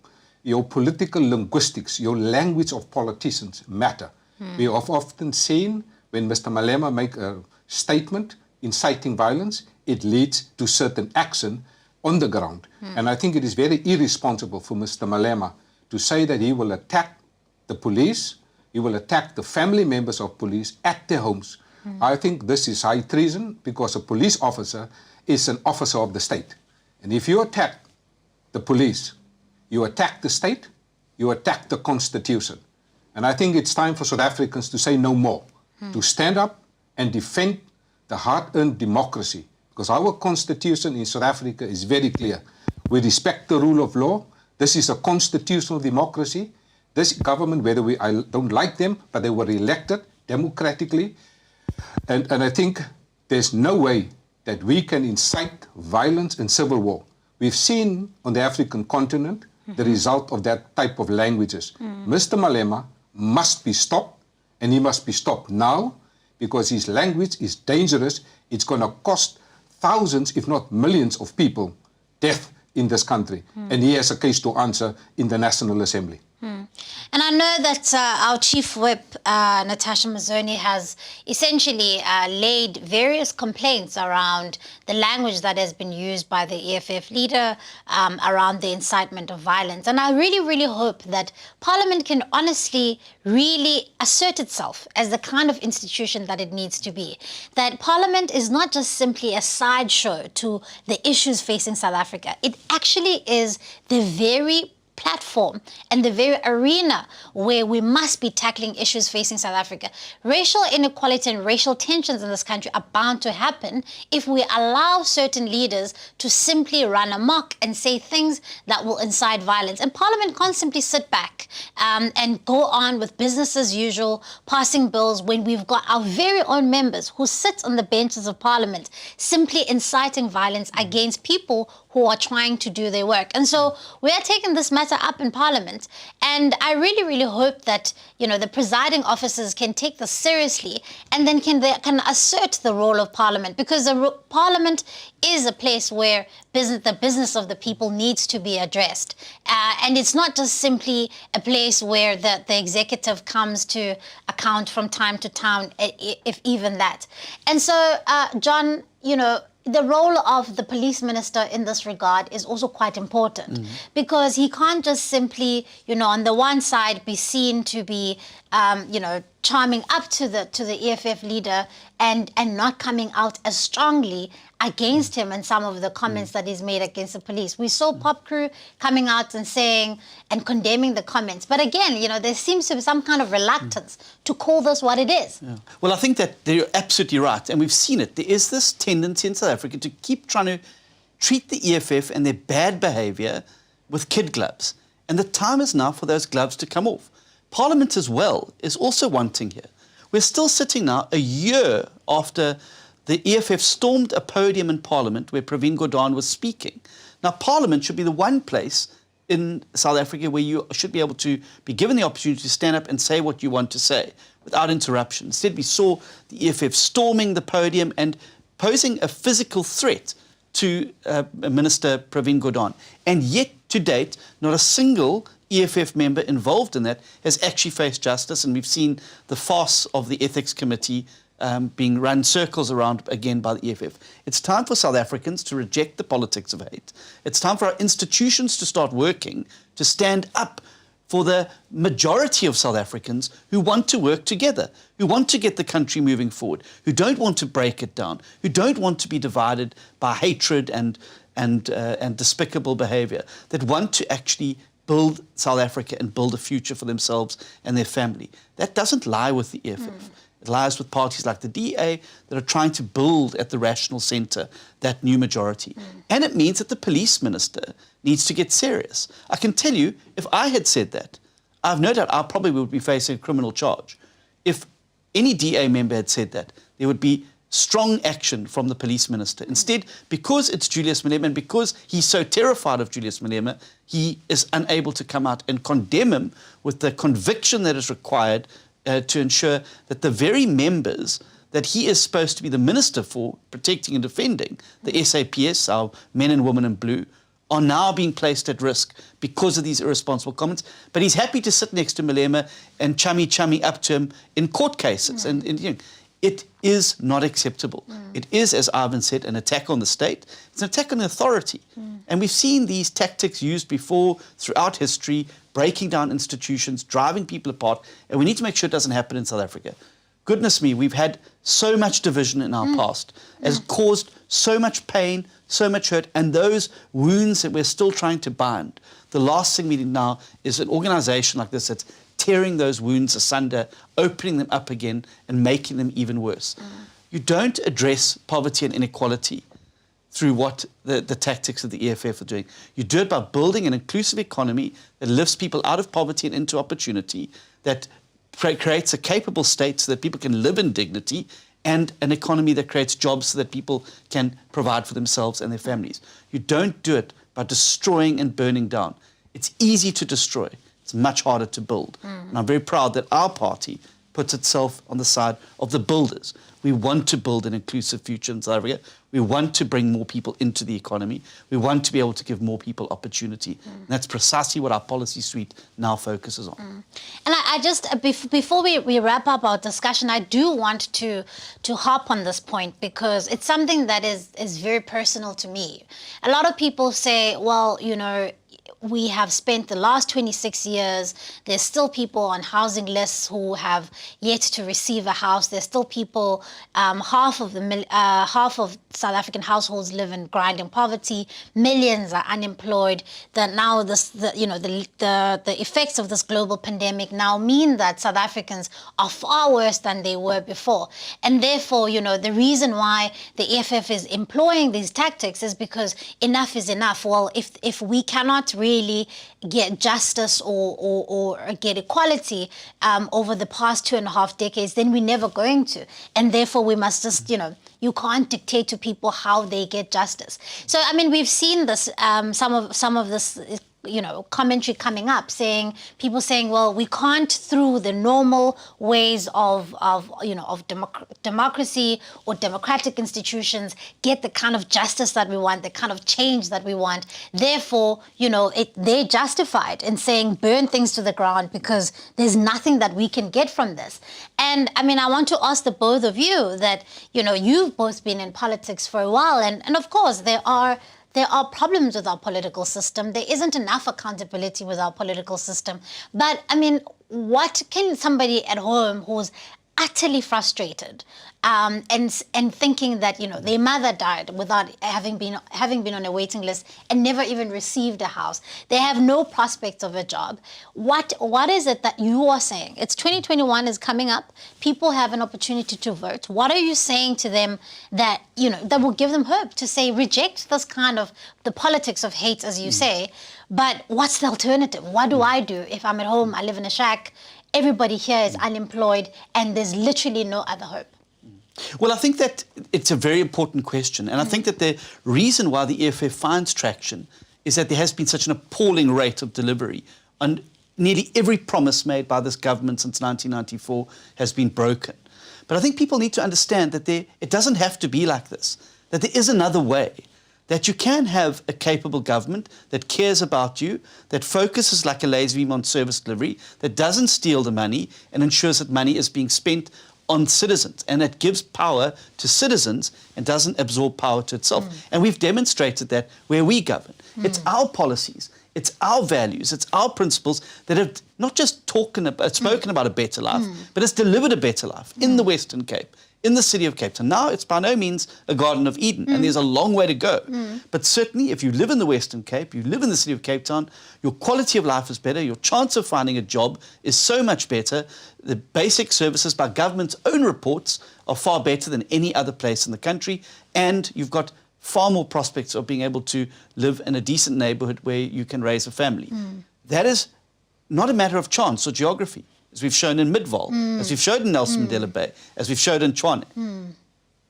your political linguistics, your language of politicians matter. We have often seen when Mr. Malema make a statement inciting violence, it leads to certain action on the ground. And I think it is very irresponsible for Mr. Malema to say that he will attack the police, he will attack the family members of police at their homes. I think this is high treason because a police officer is an officer of the state. And if you attack the police, you attack the state, you attack the Constitution. And I think it's time for South Africans to say no more, to stand up and defend the hard-earned democracy. Because our Constitution in South Africa is very clear. We respect the rule of law. This is a constitutional democracy. This government, I don't like them, but they were elected democratically. And I think there's no way that we can incite violence and civil war. We've seen on the African continent the result of that type of languages. Mr. Malema must be stopped, and he must be stopped now, because his language is dangerous. It's going to cost thousands, if not millions of people, death in this country. And he has a case to answer in the National Assembly. And I know that our Chief Whip, Natasha Mazzoni, has essentially laid various complaints around the language that has been used by the EFF leader around the incitement of violence. And I really hope that Parliament can honestly really assert itself as the kind of institution that it needs to be. That Parliament is not just simply a sideshow to the issues facing South Africa. It actually is the very platform and the very arena where we must be tackling issues facing South Africa. Racial inequality and racial tensions in this country are bound to happen if we allow certain leaders to simply run amok and say things that will incite violence. And Parliament can't simply sit back and go on with business as usual, passing bills when we've got our very own members who sit on the benches of Parliament simply inciting violence against people who are trying to do their work. And so we are taking this matter up in Parliament, and I really hope that, you know, the presiding officers can take this seriously and then can assert the role of Parliament, because Parliament is a place where the business of the people needs to be addressed. And it's not just simply a place where the executive comes to account from time to time, if even that. And so, John, you know, the role of the police minister in this regard is also quite important, because he can't just simply, you know, on the one side be seen to be, you know, charming up to the EFF leader and not coming out as strongly against him and some of the comments that he's made against the police. We saw Pop Crew coming out and saying and condemning the comments. But again, you know, there seems to be some kind of reluctance to call this what it is. Yeah. Well, I think that you're absolutely right. And we've seen it. There is this tendency in South Africa to keep trying to treat the EFF and their bad behaviour with kid gloves. And the time is now for those gloves to come off. Parliament as well is also wanting here. We're still sitting now a year after the EFF stormed a podium in Parliament where Pravin Gordhan was speaking. Now, Parliament should be the one place in South Africa where you should be able to be given the opportunity to stand up and say what you want to say without interruption. Instead, we saw the EFF storming the podium and posing a physical threat to Minister Pravin Gordhan. And yet, to date, not a single EFF member involved in that has actually faced justice, and we've seen the farce of the Ethics Committee being run circles around again by the EFF. It's time for South Africans to reject the politics of hate. It's time for our institutions to start working to stand up for the majority of South Africans who want to work together, who want to get the country moving forward, who don't want to break it down, who don't want to be divided by hatred and despicable behaviour, that want to actually build South Africa and build a future for themselves and their family. That doesn't lie with the EFF. It lies with parties like the DA that are trying to build at the rational centre that new majority. And it means that the police minister needs to get serious. I can tell you, if I had said that, I've no doubt I probably would be facing a criminal charge. If any DA member had said that, there would be strong action from the police minister. Instead, because it's Julius Malema and because he's so terrified of Julius Malema, he is unable to come out and condemn him with the conviction that is required to ensure that the very members that he is supposed to be the minister for protecting and defending, the SAPS, our men and women in blue, are now being placed at risk because of these irresponsible comments. But he's happy to sit next to Malema and chummy up to him in court cases. And you know, it is not acceptable. It is, as Ivan said, an attack on the state. It's an attack on the authority. And we've seen these tactics used before throughout history, breaking down institutions, driving people apart, and we need to make sure it doesn't happen in South Africa. Goodness me, we've had so much division in our past, has caused so much pain, so much hurt, and those wounds that we're still trying to bind. The last thing we need now is an organisation like this that's tearing those wounds asunder, opening them up again, and making them even worse. You don't address poverty and inequality through what the tactics of the EFF are doing. You do it by building an inclusive economy that lifts people out of poverty and into opportunity, that creates a capable state so that people can live in dignity, and an economy that creates jobs so that people can provide for themselves and their families. You don't do it by destroying and burning down. It's easy to destroy. It's much harder to build. And I'm very proud that our party puts itself on the side of the builders. We want to build an inclusive future in South Africa. We want to bring more people into the economy. We want to be able to give more people opportunity. And that's precisely what our policy suite now focuses on. And I just, before we wrap up our discussion, I do want to harp on this point because it's something that is very personal to me. A lot of people say, well, you know, we have spent the last 26 years, there's still people on housing lists who have yet to receive a house. There's still people, half of South African households live in grinding poverty. Millions are unemployed. That now the effects of this global pandemic now mean that South Africans are far worse than they were before. And therefore, you know, the reason why the EFF is employing these tactics is because enough is enough. Well, if we cannot really get justice or get equality over the past 2.5 decades, then we're never going to. And therefore, we must just, you know, you can't dictate to people how they get justice. So, I mean, we've seen this, some of this, you know, commentary coming up saying, people saying, well, we can't through the normal ways of democracy or democratic institutions get the kind of justice that we want, the kind of change that we want. Therefore, you know, they're justified in saying burn things to the ground because there's nothing that we can get from this. And I mean, I want to ask the both of you that, you know, you've both been in politics for a while, and of course there are problems with our political system. There isn't enough accountability with our political system. But, I mean, what can somebody at home who's utterly frustrated and thinking that, you know, their mother died without having been on a waiting list and never even received a house. They have no prospects of a job. What is it that you are saying? It's 2021 is coming up. People have an opportunity to vote. What are you saying to them that, you know, that will give them hope to say reject this kind of the politics of hate, as you say, but what's the alternative? What do I do if I'm at home, I live in a shack, everybody here is unemployed, and there's literally no other hope? Well, I think that it's a very important question. And I think that the reason why the EFF finds traction is that there has been such an appalling rate of delivery. And nearly every promise made by this government since 1994 has been broken. But I think people need to understand that it doesn't have to be like this, that there is another way, that you can have a capable government that cares about you, that focuses like a lazy beam on service delivery, that doesn't steal the money and ensures that money is being spent on citizens, and that gives power to citizens and doesn't absorb power to itself. And we've demonstrated that where we govern. It's our policies, It's our values, it's our principles that have not just spoken about a better life, but it's delivered a better life in the Western Cape, in the city of Cape Town. Now, it's by no means a Garden of Eden, and there's a long way to go. But certainly, if you live in the Western Cape, you live in the city of Cape Town, your quality of life is better, your chance of finding a job is so much better. The basic services by government's own reports are far better than any other place in the country, and you've got far more prospects of being able to live in a decent neighborhood where you can raise a family. That is not a matter of chance or geography, as we've shown in Midvaal, as we've showed in Nelson Mandela Bay, as we've showed in Tshwane.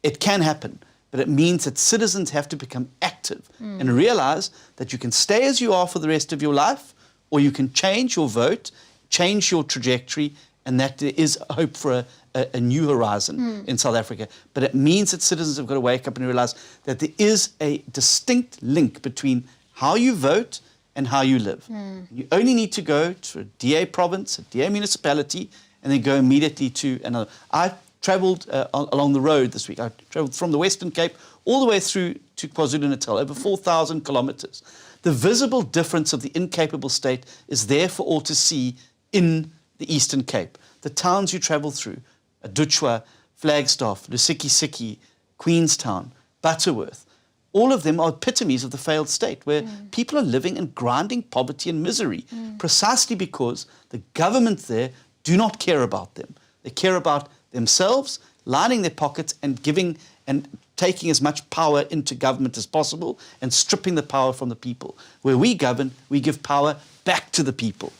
It can happen, but it means that citizens have to become active and realize that you can stay as you are for the rest of your life, or you can change your vote, change your trajectory, and that there is hope for a new horizon in South Africa. But it means that citizens have got to wake up and realize that there is a distinct link between how you vote and how you live. You only need to go to a DA province, a DA municipality, and then go immediately to another. I travelled along the road this week. I travelled from the Western Cape all the way through to KwaZulu-Natal, over 4,000 kilometres. The visible difference of the incapable state is there for all to see in the Eastern Cape. The towns you travel through, Dutchwa, Flagstaff, Lusikisiki, Queenstown, Butterworth, all of them are epitomes of the failed state, where people are living in grinding poverty and misery, precisely because the government there do not care about them. They care about themselves, lining their pockets and giving and taking as much power into government as possible and stripping the power from the people. Where we govern, we give power back to the people.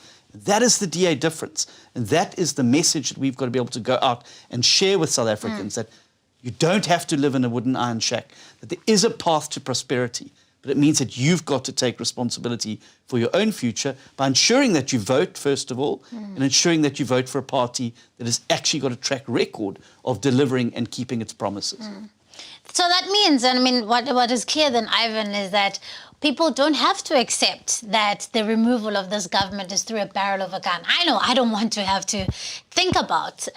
That is the DA difference. And that is the message that we've got to be able to go out and share with South Africans, that you don't have to live in a wooden iron shack, that there is a path to prosperity. But it means that you've got to take responsibility for your own future by ensuring that you vote, first of all, and ensuring that you vote for a party that has actually got a track record of delivering and keeping its promises. So that means, and I mean, what is clear then, Ivan, is that people don't have to accept that the removal of this government is through a barrel of a gun. I know I don't want to have to think about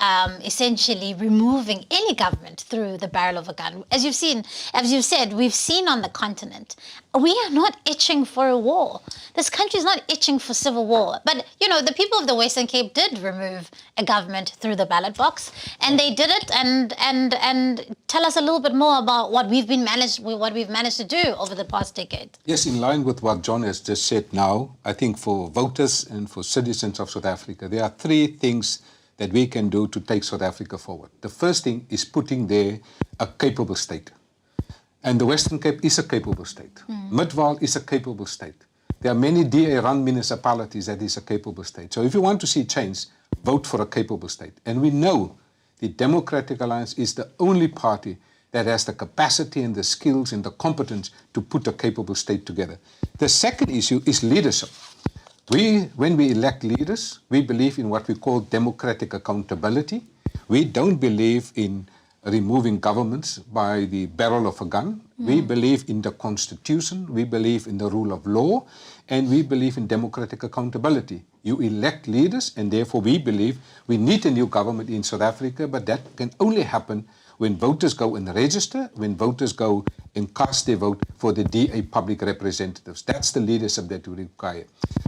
essentially removing any government through the barrel of a gun. As you've said, we've seen on the continent, we are not itching for a war. This country is not itching for civil war. But, you know, the people of the Western Cape did remove a government through the ballot box, and they did it. And tell us a little bit more about what we've managed to do over the past decade. Yes, in line with what John has just said now, I think for voters and for citizens of South Africa, there are three things that we can do to take South Africa forward. The first thing is putting there a capable state. And the Western Cape is a capable state. Midvaal is a capable state. There are many DA-run municipalities that is a capable state. So if you want to see change, vote for a capable state. And we know the Democratic Alliance is the only party that has the capacity and the skills and the competence to put a capable state together. The second issue is leadership. When we elect leaders, we believe in what we call democratic accountability. We don't believe in removing governments by the barrel of a gun. We believe in the Constitution, we believe in the rule of law, and we believe in democratic accountability. You elect leaders, and therefore we believe we need a new government in South Africa, but that can only happen when voters go and register, when voters go and cast their vote for the DA public representatives. That's the leadership that we require.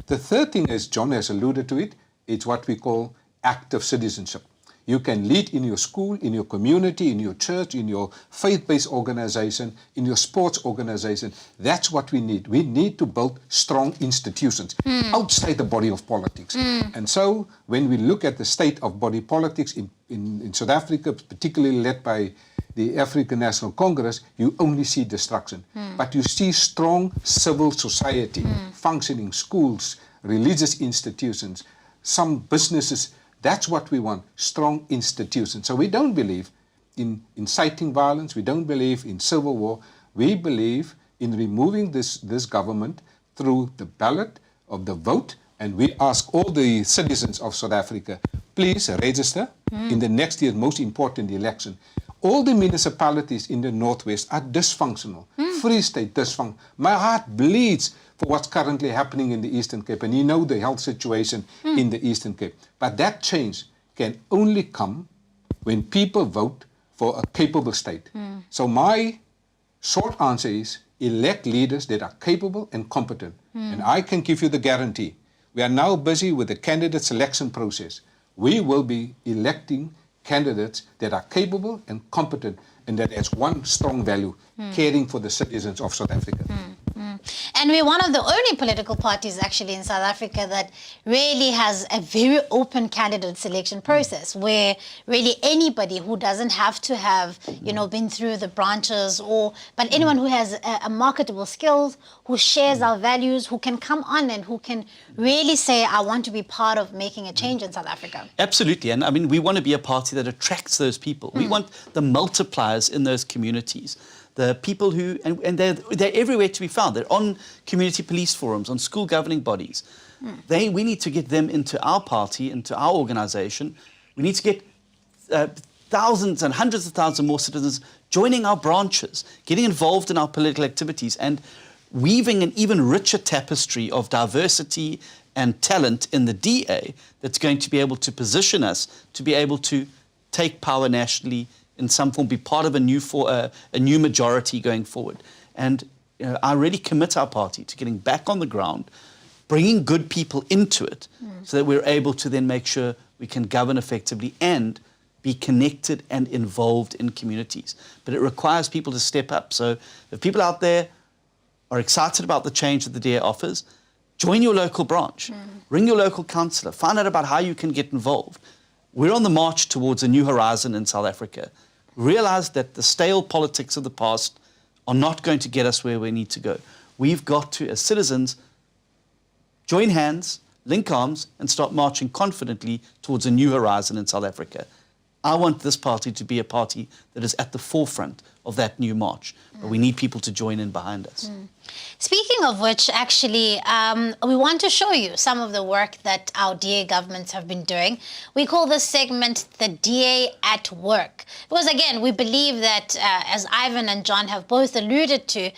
The third thing, as John has alluded to it, it's what we call active citizenship. You can lead in your school, in your community, in your church, in your faith-based organization, in your sports organization. That's what we need. We need to build strong institutions outside the body of politics. And so when we look at the state of body politics in South Africa, particularly led by the African National Congress, you only see destruction. But you see strong civil society, functioning schools, religious institutions, some businesses. That's what we want, strong institutions. So we don't believe in inciting violence. We don't believe in civil war. We believe in removing this government through the ballot of the vote. And we ask all the citizens of South Africa, please register in the next year's most important election. All the municipalities in the Northwest are dysfunctional. Free State dysfunctional. My heart bleeds for what's currently happening in the Eastern Cape. And you know the health situation in the Eastern Cape. But that change can only come when people vote for a capable state. So my short answer is elect leaders that are capable and competent. And I can give you the guarantee. We are now busy with the candidate selection process. We will be electing candidates that are capable and competent, and that has one strong value, caring for the citizens of South Africa. And we're one of the only political parties actually in South Africa that really has a very open candidate selection process, where really anybody who doesn't have to have, been through the branches, but anyone who has a marketable skills, who shares our values, who can come on and who can really say, I want to be part of making a change in South Africa. Absolutely. And I mean, we want to be a party that attracts those people. We want the multipliers in those communities. The people who, and they're everywhere to be found. They're on community police forums, on school governing bodies. We need to get them into our party, into our organisation. We need to get thousands and hundreds of thousands more citizens joining our branches, getting involved in our political activities, and weaving an even richer tapestry of diversity and talent in the DA that's going to be able to position us to be able to take power nationally in some form, be part of a new majority going forward. And I really commit our party to getting back on the ground, bringing good people into it, so that we're able to then make sure we can govern effectively and be connected and involved in communities. But it requires people to step up. So if people out there are excited about the change that the DA offers, join your local branch, ring your local councillor, find out about how you can get involved. We're on the march towards a new horizon in South Africa. Realize that the stale politics of the past are not going to get us where we need to go. We've got to, as citizens, join hands, link arms, and start marching confidently towards a new horizon in South Africa. I want this party to be a party that is at the forefront of that new march, but we need people to join in behind us. Speaking of which, actually, we want to show you some of the work that our DA governments have been doing. We call this segment the DA at Work. Because again, we believe that, as Ivan and John have both alluded to,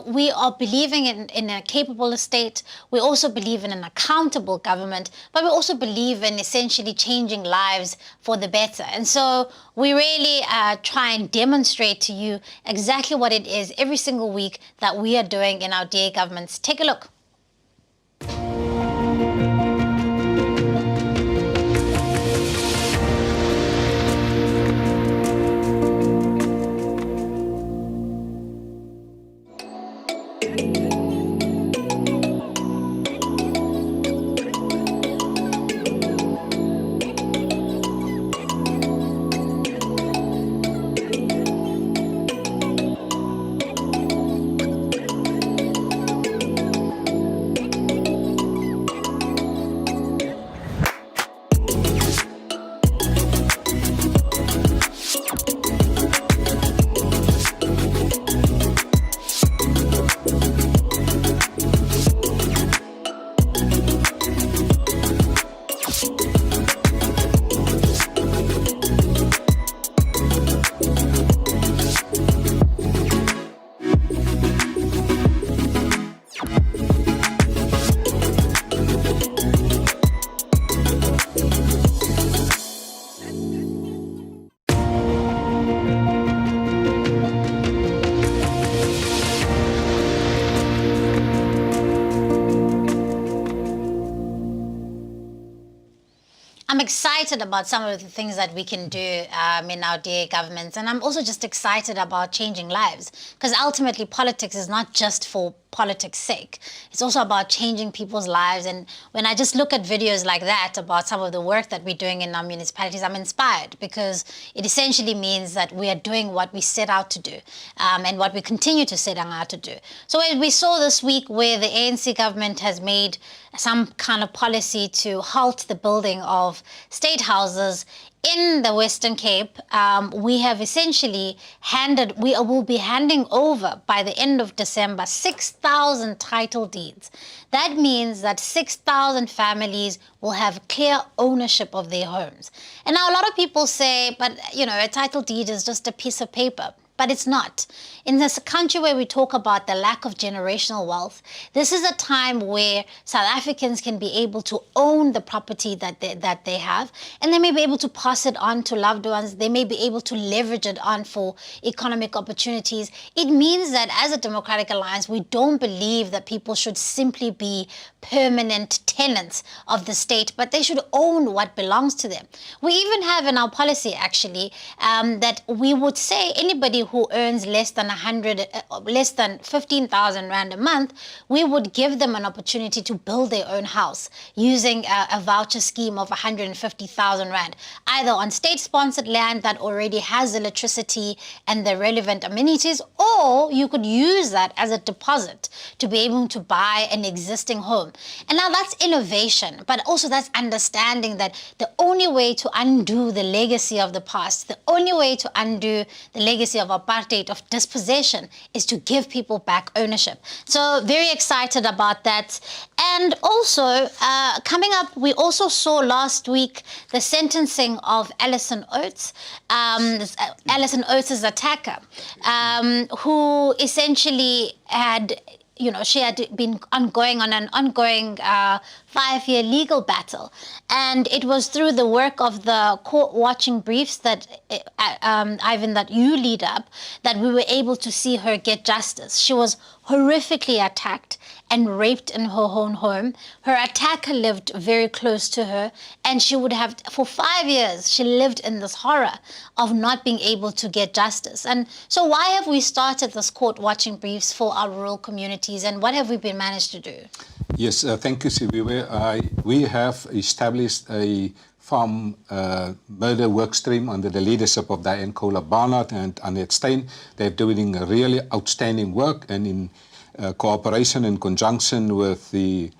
we are believing in a capable state. We also believe in an accountable government, but we also believe in essentially changing lives for the better. And so we really try and demonstrate to you exactly what it is every single week that we are doing in our DA governments. Take a look. I'm excited about some of the things that we can do in our DA governments, and I'm also just excited about changing lives, because ultimately politics is not just for politics' sake. It's also about changing people's lives. And when I just look at videos like that about some of the work that we're doing in our municipalities, I'm inspired, because it essentially means that we are doing what we set out to do, and what we continue to set out to do. So we saw this week where the ANC government has made some kind of policy to halt the building of state houses in the Western Cape. We have essentially we will be handing over by the end of December 6,000 title deeds. That means that 6,000 families will have clear ownership of their homes. And now a lot of people say, but a title deed is just a piece of paper. But it's not. In this country where we talk about the lack of generational wealth, this is a time where South Africans can be able to own the property that they have, and they may be able to pass it on to loved ones. They may be able to leverage it on for economic opportunities. It means that as a Democratic Alliance, we don't believe that people should simply be permanent tenants of the state, but they should own what belongs to them. We even have in our policy, actually, that we would say anybody who earns less than 15,000 Rand a month, we would give them an opportunity to build their own house using a voucher scheme of 150,000 Rand, either on state-sponsored land that already has electricity and the relevant amenities, or you could use that as a deposit to be able to buy an existing home. And now that's innovation, but also that's understanding that the only way to undo the legacy of the past, the only way to undo the legacy of apartheid, of dispossession, is to give people back ownership. So very excited about that. And also, coming up, we also saw last week the sentencing of Alison Oates, Alison Oates' attacker, who essentially had, she had been ongoing on an ongoing 5-year legal battle. And it was through the work of the court watching briefs that, Ivan, that you lead up, that we were able to see her get justice. She was horrifically attacked and raped in her own home. Her attacker lived very close to her, and she would have, for 5 years, she lived in this horror of not being able to get justice. And so why have we started this court watching briefs for our rural communities, and what have we been managed to do? Yes, thank you, Siviwe. We have established a farm murder work stream under the leadership of Diane Kohler-Barnard and Annette Stein. They're doing a really outstanding work, and in cooperation and conjunction with the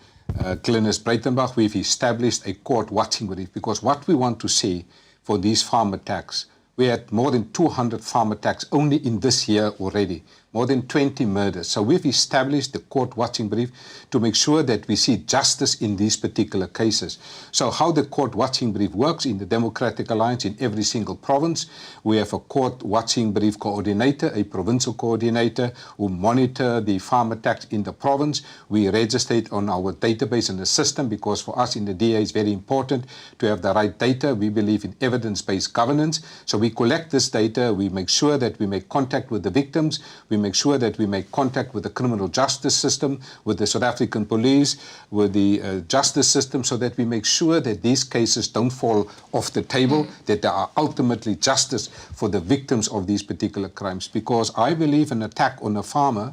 Glenys Breitenbach, we've established a court watching brief, because what we want to see for these farm attacks, we had more than 200 farm attacks only in this year already, more than 20 murders. So we've established the court watching brief to make sure that we see justice in these particular cases. So how the court watching brief works in the Democratic Alliance, in every single province, we have a court watching brief coordinator, a provincial coordinator who monitor the farm attacks in the province. We register it on our database in the system, because for us in the DA it's very important to have the right data. We believe in evidence-based governance. So we collect this data, we make sure that we make contact with the victims, we make sure that we make contact with the criminal justice system, with the South African police, with the justice system, so that we make sure that these cases don't fall off the table, that there are ultimately justice for the victims of these particular crimes. Because I believe an attack on a farmer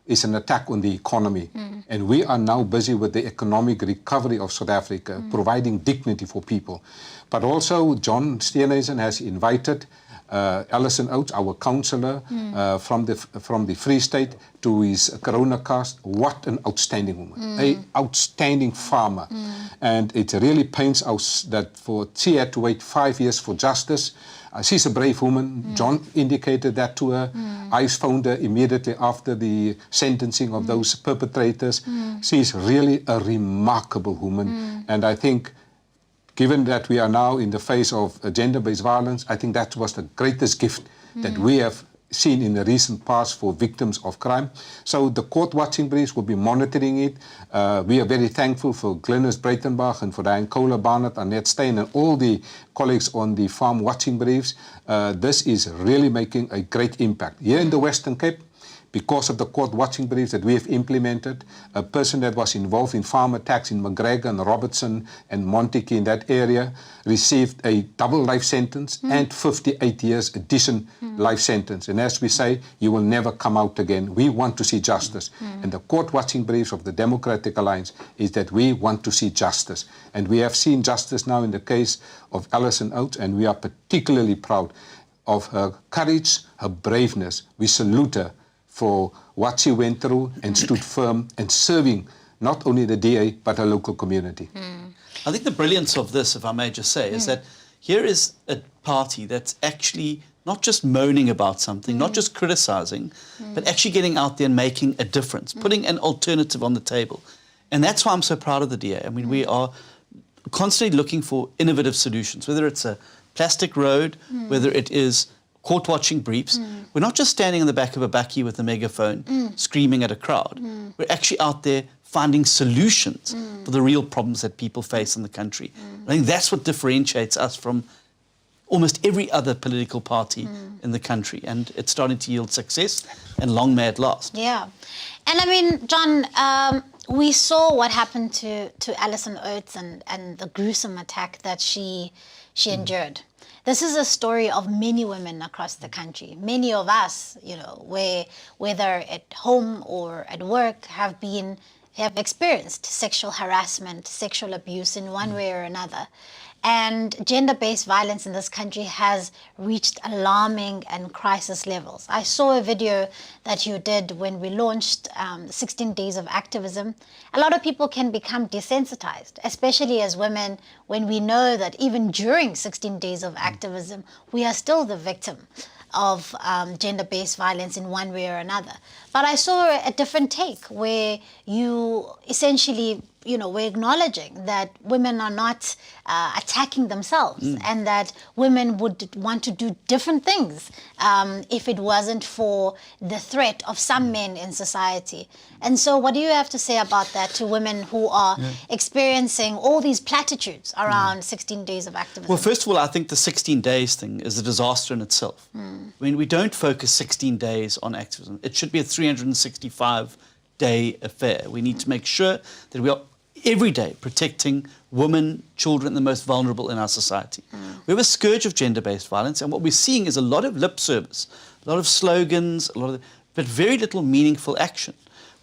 is an attack on the economy. And we are now busy with the economic recovery of South Africa, providing dignity for people. But also, John Steenhuisen has invited Alison Oates, our councillor from the Free State, to his Corona cast. What an outstanding woman, an outstanding farmer. And it really pains us that she had to wait 5 years for justice. She's a brave woman. John indicated that to her. I phoned her immediately after the sentencing of those perpetrators. She's really a remarkable woman. And I think, given that we are now in the phase of gender-based violence, I think that was the greatest gift that we have seen in the recent past for victims of crime. So the court watching briefs will be monitoring it. We are very thankful for Glenys Breitenbach and for Diane Kohler-Barnard, Annette Stein, and all the colleagues on the farm watching briefs. This is really making a great impact. Here in the Western Cape, because of the court watching briefs that we have implemented, a person that was involved in farm attacks in McGregor and Robertson and Montague in that area received a double life sentence and 58 years addition life sentence. And as we say, you will never come out again. We want to see justice. And the court watching briefs of the Democratic Alliance is that we want to see justice. And we have seen justice now in the case of Alison Oates, and we are particularly proud of her courage, her braveness. We salute her for what she went through and stood firm and serving not only the DA, but her local community. I think the brilliance of this, if I may just say, is that here is a party that's actually not just moaning about something, not just criticizing, but actually getting out there and making a difference, putting an alternative on the table. And that's why I'm so proud of the DA. I mean, we are constantly looking for innovative solutions, whether it's a plastic road, whether it is court-watching briefs. We're not just standing on the back of a bakkie with a megaphone screaming at a crowd. We're actually out there finding solutions for the real problems that people face in the country. I think that's what differentiates us from almost every other political party in the country, and it's starting to yield success, and long may it last. Yeah. And I mean, John, we saw what happened to Alison Oates and the gruesome attack that she endured. This is a story of many women across the country. Many of us, you know, whether at home or at work, have experienced sexual harassment, sexual abuse in one way or another. And gender-based violence in this country has reached alarming and crisis levels. I saw a video that you did when we launched 16 Days of Activism. A lot of people can become desensitized, especially as women, when we know that even during 16 Days of Activism, we are still the victim of gender-based violence in one way or another. But I saw a different take where you essentially, you know, we're acknowledging that women are not attacking themselves and that women would want to do different things if it wasn't for the threat of some men in society. And so what do you have to say about that to women who are experiencing all these platitudes around 16 Days of Activism? Well, first of all, I think the 16 days thing is a disaster in itself. I mean, we don't focus 16 days on activism. It should be a 365-day affair. We need to make sure that we are every day protecting women, children, the most vulnerable in our society. We have a scourge of gender-based violence, and what we're seeing is a lot of lip service, a lot of slogans, but very little meaningful action.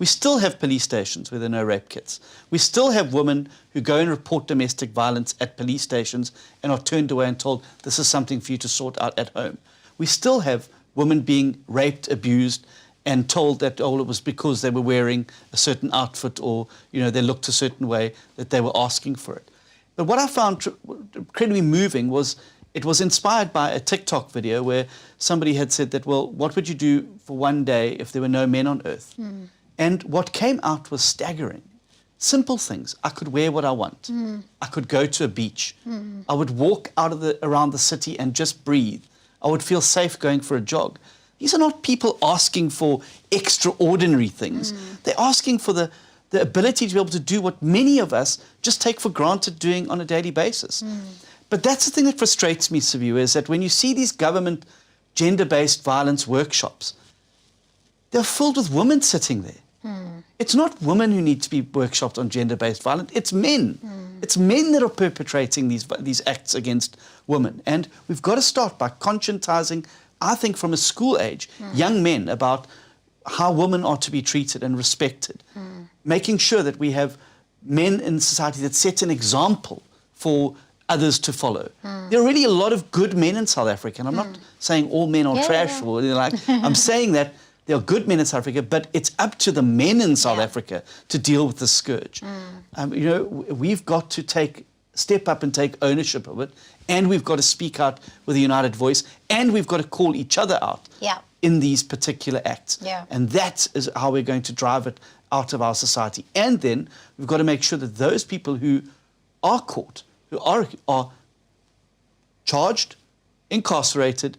We still have police stations where there are no rape kits. We still have women who go and report domestic violence at police stations and are turned away and told, this is something for you to sort out at home. We still have women being raped, abused, and told that, oh, it was because they were wearing a certain outfit or, you know, they looked a certain way that they were asking for it. But what I found incredibly moving was it was inspired by a TikTok video where somebody had said that, well, what would you do for one day if there were no men on earth? And what came out was staggering. Simple things. I could wear what I want. I could go to a beach. I would walk around the city and just breathe. I would feel safe going for a jog. These are not people asking for extraordinary things. They're asking for the ability to be able to do what many of us just take for granted doing on a daily basis. But that's the thing that frustrates me, Siviwe, is that when you see these government gender-based violence workshops, they're filled with women sitting there. It's not women who need to be workshopped on gender-based violence, it's men. It's men that are perpetrating these acts against women. And we've got to start by conscientizing, I think from a school age, young men about how women are to be treated and respected. Making sure that we have men in society that set an example for others to follow. There are really a lot of good men in South Africa, and I'm not saying all men are trash or anything like. I'm saying that there are good men in South Africa, but it's up to the men in South Africa to deal with the scourge. You know, we've got to step up and take ownership of it, and we've got to speak out with a united voice, and we've got to call each other out in these particular acts. And that is how we're going to drive it out of our society. And then we've got to make sure that those people who are caught, who are charged, incarcerated,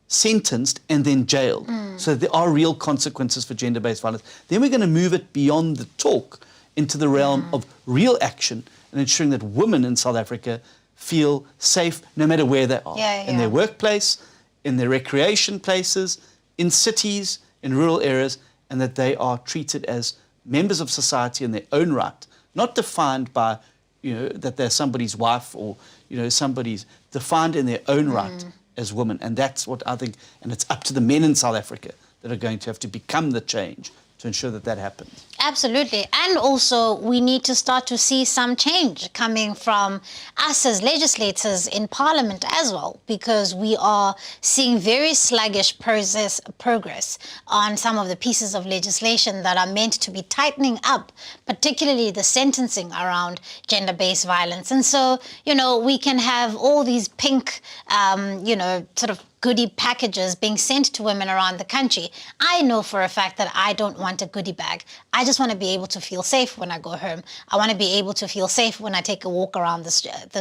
sentenced, and then jailed. So there are real consequences for gender-based violence. Then we're going to move it beyond the talk into the realm of real action and ensuring that women in South Africa feel safe no matter where they are. In their workplace, in their recreation places, in cities, in rural areas, and that they are treated as members of society in their own right, not defined by, you know, that they're somebody's wife or, you know, somebody's defined in their own right as women. And that's what I think, and it's up to the men in South Africa that are going to have to become the change to ensure that that happens. Absolutely. And also we need to start to see some change coming from us as legislators in Parliament as well, because we are seeing very sluggish progress on some of the pieces of legislation that are meant to be tightening up, particularly the sentencing around gender-based violence. And so, you know, we can have all these pink, you know, sort of goodie packages being sent to women around the country. I know for a fact that I don't want a goodie bag. I just just want to be able to feel safe when I go home. I want to be able to feel safe when I take a walk around the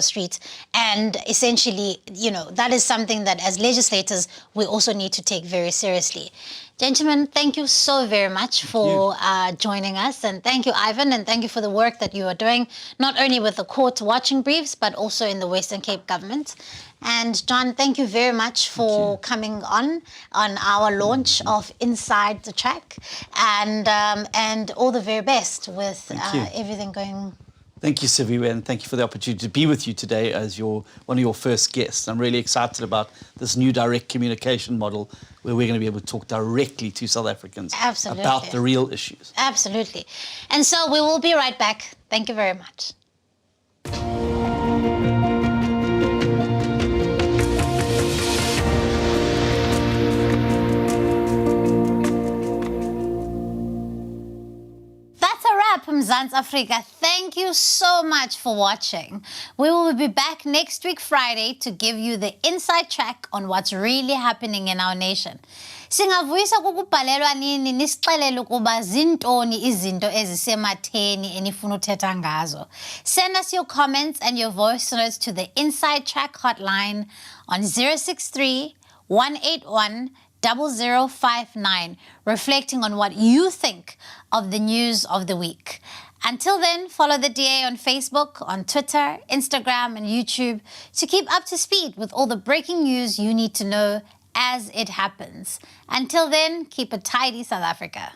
streets. And essentially, you know, that is something that as legislators, we also need to take very seriously. Gentlemen, thank you so very much for joining us. And thank you, Ivan, and thank you for the work that you are doing, not only with the court watching briefs, but also in the Western Cape government. And John, thank you very much for coming on our launch of Inside the Track, and all the very best with everything going. Thank you, Siviwe, and thank you for the opportunity to be with you today as one of your first guests. I'm really excited about this new direct communication model where we're going to be able to talk directly to South Africans about the real issues. Absolutely. And so we will be right back. Thank you very much. From Mzansi Afrika, thank you so much for watching. We will be back next week Friday to give you the inside track on what's really happening in our nation. Singavuyisa kukubhalelwa nini nisixelele ukuba zintoni izinto ezisematheni enifuna uthetha ngazo. Send us your comments and your voice notes to the Inside Track hotline on 063 181 0059, reflecting on what you think of the news of the week. Until then, follow the DA on Facebook, on Twitter, Instagram, and YouTube to keep up to speed with all the breaking news you need to know as it happens. Until then, keep it tidy, South Africa.